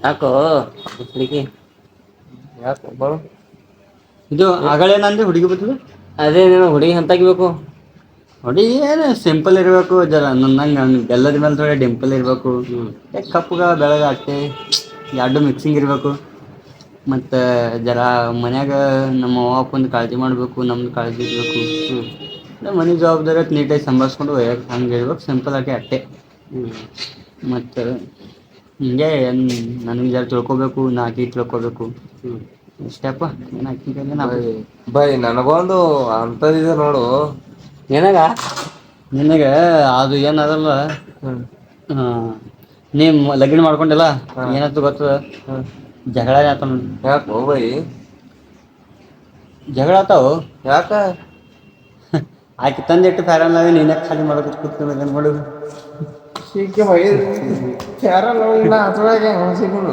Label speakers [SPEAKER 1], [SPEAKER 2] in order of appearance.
[SPEAKER 1] ಯಾಕೋ ಹುಡುಗಿ
[SPEAKER 2] ಯಾಕೆ ಬರು
[SPEAKER 1] ಇದು ಆಗಳೇನಂದ್ರೆ ಹುಡುಗಿ ಬದಲು ಅದೇ ನೀನು ಹುಡುಗಿ ಎಂತಾಗಿಬೇಕು ಹುಡುಗಿ ಏನು ಸಿಂಪಲ್ ಇರಬೇಕು ಜರ ನನ್ನಂಗೆ ಎಲ್ಲದ ಮೇಲೆ ಥೋಡೆ ಡಿಂಪಲ್ ಇರಬೇಕು ಕಪ್ಪಗ ಬೆಳಗ ಅಟ್ಟೆ ಎರಡು ಮಿಕ್ಸಿಂಗ್ ಇರಬೇಕು ಮತ್ತು ಜರ ಮನ್ಯಾಗ ನಮ್ಮ ಅವ್ವ ಅಪ್ಪಂದು ಕಾಳಜಿ ಮಾಡಬೇಕು ನಮ್ದು ಕಾಳಜಿ ಇರಬೇಕು ಮನೆ ಜವಾಬ್ದಾರಿ ನೀಟಾಗಿ ಸಂಭಾಳಿಸ್ಕೊಂಡು ಹಂಗೆ ಇರ್ಬೇಕು ಸಿಂಪಲ್ ಆಗಿ ಅಟ್ಟೆ ಮತ್ತು ಹಿಂಗೆ ನನಗೆ ಜರ ತಿಳ್ಕೊಬೇಕು ನಾಕಿ ತಿಳ್ಕೊಬೇಕು ಇಷ್ಟಪ್ಪ
[SPEAKER 2] ಬೈ ನನಗೊಂದು ಅಂತದಿದೆ ನೋಡು
[SPEAKER 1] ನಿನಗ ನಿನಗೆ ಅದು ಏನದಲ್ಲ ನೀವು ಲಗ್ನ ಮಾಡ್ಕೊಂಡಿಲ್ಲ ಏನಾಯ್ತು ಗೊತ್ತದ ಜಗಳ ಆತ
[SPEAKER 2] ಯಾಕೆ ಬೈ
[SPEAKER 1] ಜಗಳ ಆತಾವು
[SPEAKER 2] ಯಾಕ
[SPEAKER 1] ಆಕೆ ತಂದಿಟ್ಟು ಫೇರನ್ ಲವ್ಲಿ ನೀನೇ ಖಾಲಿ ಮಾಡೋದು ಕೂತ್ಕೊಂಡು ಮಾಡೋದು
[SPEAKER 2] ಶೀಕೆ ಬೈ ಫೇರನ್ ಲವ್ಲಿ ಅದ್ರಾಗೆ ಸಿಗೋಣ